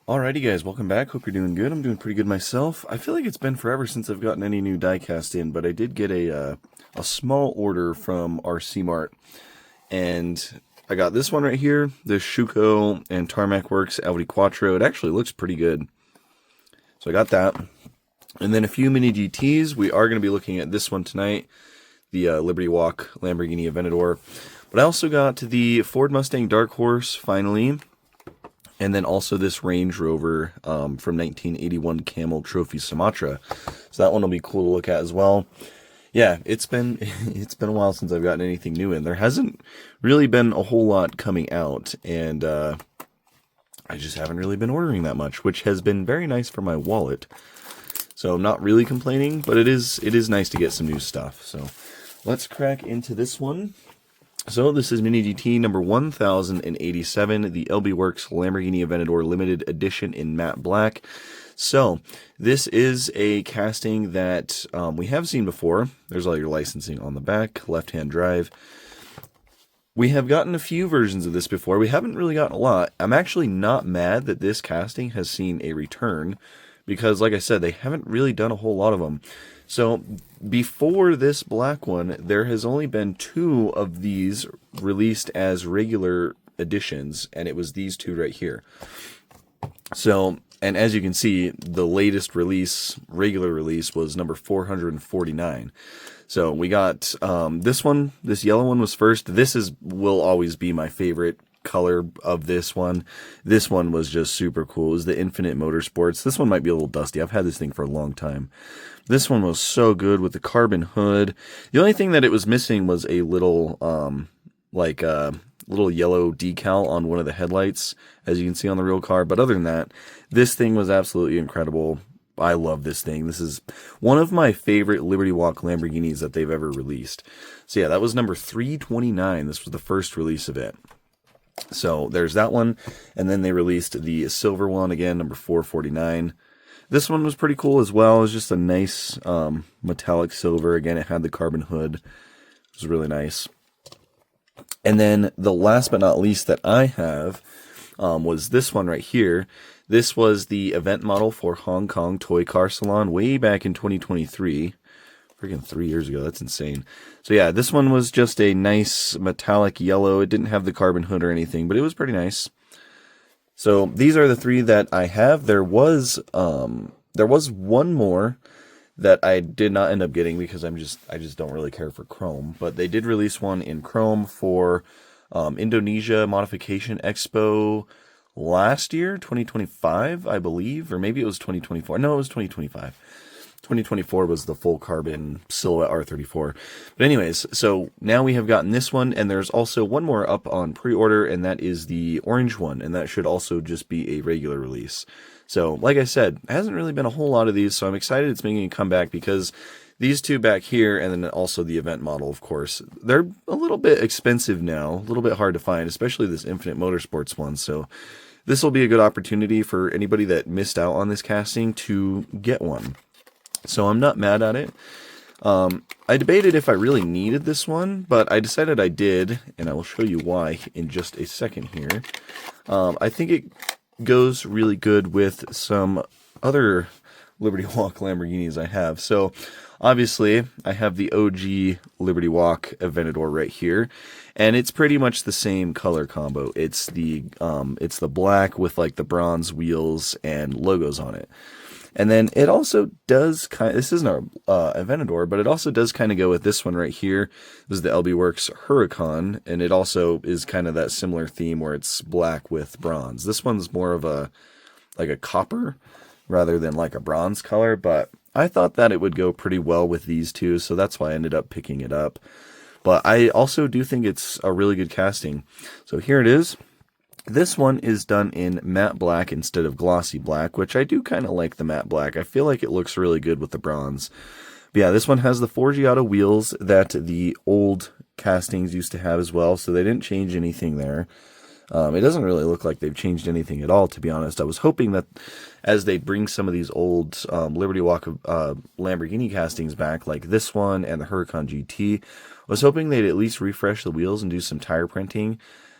Alrighty guys, welcome back. Hope you're doing good. I'm doing pretty good myself. I feel like it's been forever since I've gotten any new diecast in, but I did get a small order from RC Mart, and I got this one right here, this Schuco and Tarmac Works Audi Quattro. It actually looks pretty good. So I got that. And then a few mini GTs. We are going to be looking at this one tonight, the Liberty Walk Lamborghini Aventador. But I also got the Ford Mustang Dark Horse, finally. And then also this Range Rover from 1981 Camel Trophy Sumatra. So that one will be cool to look at as well. Yeah, it's been a while since I've gotten anything new in. There hasn't really been a whole lot coming out, and I just haven't really been ordering that much, which has been very nice for my wallet. So I'm not really complaining, but it is nice to get some new stuff. So let's crack into this one. So this is Mini GT number 1087, the LB Works Lamborghini Aventador Limited Edition in matte black. So this is a casting that we have seen before. There's all your licensing on the back, left-hand drive. We have gotten a few versions of this before. We haven't really gotten a lot. I'm actually not mad that this casting has seen a return because, like I said, they haven't really done a whole lot of them. So before this black one, there has only been 2 of these released as regular editions, and it was these 2 right here. So, and as you can see, the latest release, regular release, was number 449. So we got this one, this yellow one was first. Will always be my favorite color of this one. This one was just super cool. It was the Infinite Motorsports. This one might be a little dusty. I've had this thing for a long time. This one was so good with the carbon hood. The only thing that it was missing was a little little yellow decal on one of the headlights, as you can see on the real car. But other than that, this thing was absolutely incredible. I love this thing. This is one of my favorite Liberty Walk Lamborghinis that they've ever released. So yeah, that was number 329. This was the first release of it. So there's that one. And then they released the silver one again, number 449. This one was pretty cool as well. It was just a nice metallic silver. Again, it had the carbon hood. It was really nice. And then the last but not least that I have was this one right here. This was the event model for Hong Kong Toy Car Salon way back in 2023. Freaking 3 years ago. That's insane. So yeah, this one was just a nice metallic yellow. It didn't have the carbon hood or anything, but it was pretty nice. So these are the 3 that I have. There was one more that I did not end up getting because I just don't really care for chrome. But they did release one in chrome for Indonesia Modification Expo last year, 2025, I believe, or maybe it was 2024. No, it was 2025. 2024 was the full carbon Silhouette R34. But anyways, so now we have gotten this one, and there's also one more up on pre-order, and that is the orange one, and that should also just be a regular release. So, like I said, it hasn't really been a whole lot of these, so I'm excited it's making a comeback because these 2 back here, and then also the event model, of course, they're a little bit expensive now, a little bit hard to find, especially this Infinite Motorsports one. So this will be a good opportunity for anybody that missed out on this casting to get one. So I'm not mad at it. I debated if I really needed this one, but I decided I did, and I will show you why in just a second here. I think it goes really good with some other Liberty Walk Lamborghinis I have. So obviously I have the OG Liberty Walk Aventador right here, and it's pretty much the same color combo. It's the black with like the bronze wheels and logos on it. And then it also does this isn't our Aventador, but it also does kind of go with this one right here. This is the LB Works Huracan, and it also is kind of that similar theme where it's black with bronze. This one's more of a copper rather than like a bronze color, but I thought that it would go pretty well with these 2, so that's why I ended up picking it up. But I also do think it's a really good casting. So here it is. This one is done in matte black instead of glossy black, which I do kind of like the matte black. I feel like it looks really good with the bronze. But yeah, this one has the Forgiato wheels that the old castings used to have as well, so they didn't change anything there. It doesn't really look like they've changed anything at all, to be honest. I was hoping that as they bring some of these old Liberty Walk Lamborghini castings back, like this one and the Huracan GT, I was hoping they'd at least refresh the wheels and do some tire printing.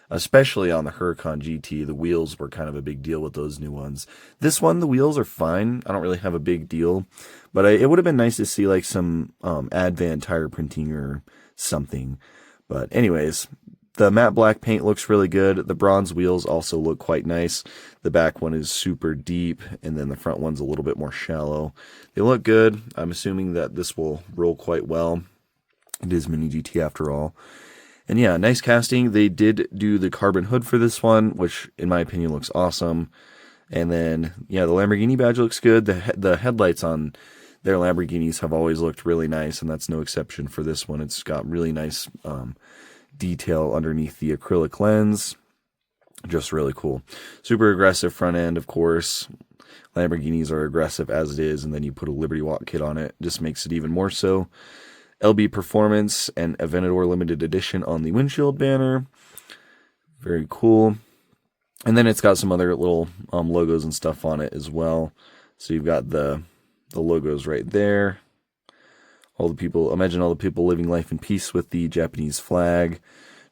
especially on the Huracan GT. The wheels were kind of a big deal with those new ones. This one, the wheels are fine. I don't really have a big deal, but it would have been nice to see like some Advan tire printing or something. But anyways, the matte black paint looks really good. The bronze wheels also look quite nice. The back one is super deep, and then the front one's a little bit more shallow. They look good. I'm assuming that this will roll quite well. It is Mini GT after all. And yeah, nice casting. They did do the carbon hood for this one, which in my opinion looks awesome. And then, yeah, the Lamborghini badge looks good. The headlights on their Lamborghinis have always looked really nice, and that's no exception for this one. It's got really nice detail underneath the acrylic lens. Just really cool. Super aggressive front end, of course. Lamborghinis are aggressive as it is, and then you put a Liberty Walk kit on it. Just makes it even more so. LB Performance and Aventador Limited Edition on the windshield banner. Very cool. And then it's got some other little logos and stuff on it as well. So you've got the logos right there. All the people, imagine all the people living life in peace with the Japanese flag.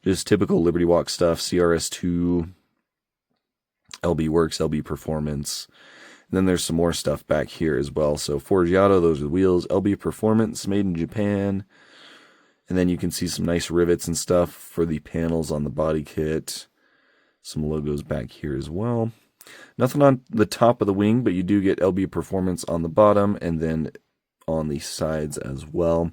Just typical Liberty Walk stuff. CRS2, LB Works, LB Performance. And then there's some more stuff back here as well. So Forgiato, those are the wheels. LB Performance, made in Japan. And then you can see some nice rivets and stuff for the panels on the body kit. Some logos back here as well. Nothing on the top of the wing, but you do get LB Performance on the bottom and then on the sides as well.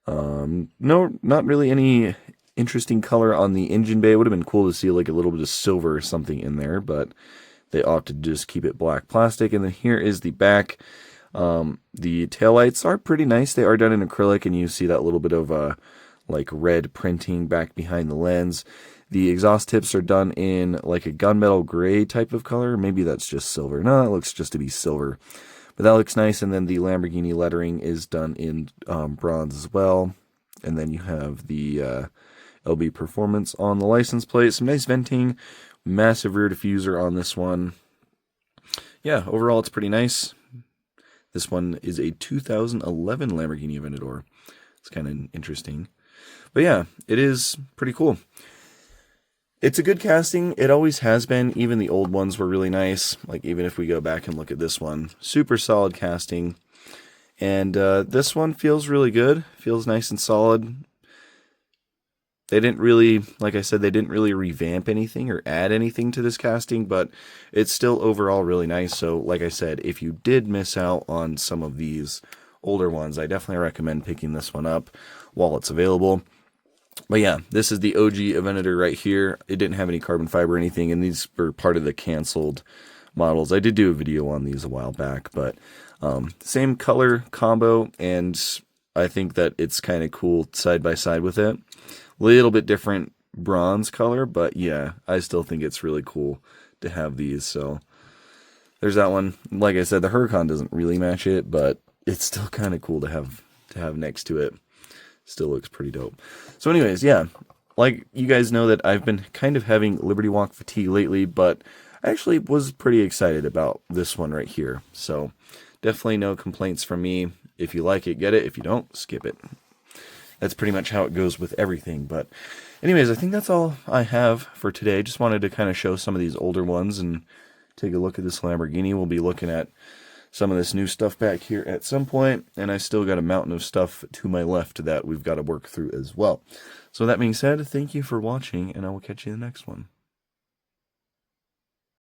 No, not really any interesting color on the engine bay. It would have been cool to see like a little bit of silver or something in there, but they opted to just keep it black plastic. And then here is the back. The taillights are pretty nice. They are done in acrylic, and you see that little bit of like red printing back behind the lens. The exhaust tips are done in like a gunmetal gray type of color. Maybe that's just silver. No, it looks just to be silver. But that looks nice. And then the Lamborghini lettering is done in bronze as well. And then you have the LB Performance on the license plate. Some nice venting. Massive rear diffuser on this one. Yeah, overall it's pretty nice. This one is a 2011 Lamborghini Aventador. It's kind of interesting. But yeah, it is pretty cool. It's a good casting. It always has been. Even the old ones were really nice. Like even if we go back and look at this one. Super solid casting. And this one feels really good. Feels nice and solid. They didn't really, like I said, they didn't really revamp anything or add anything to this casting, but it's still overall really nice. So, like I said, if you did miss out on some of these older ones, I definitely recommend picking this one up while it's available. But yeah, this is the OG Aventador right here. It didn't have any carbon fiber or anything, and these were part of the canceled models. I did do a video on these a while back, but same color combo, and I think that it's kind of cool side by side with it. Little bit different bronze color, but yeah, I still think it's really cool to have these. So there's that one. Like I said, the Huracan doesn't really match it, but it's still kind of cool to have next to it. Still looks pretty dope. So anyways, yeah, like you guys know that I've been kind of having Liberty Walk fatigue lately, but I actually was pretty excited about this one right here. So definitely no complaints from me. If you like it, get it. If you don't, skip it. That's pretty much how it goes with everything. But anyways, I think that's all I have for today. Just wanted to kind of show some of these older ones and take a look at this Lamborghini. We'll be looking at some of this new stuff back here at some point, and I still got a mountain of stuff to my left that we've got to work through as well. So that being said, thank you for watching, and I will catch you in the next one.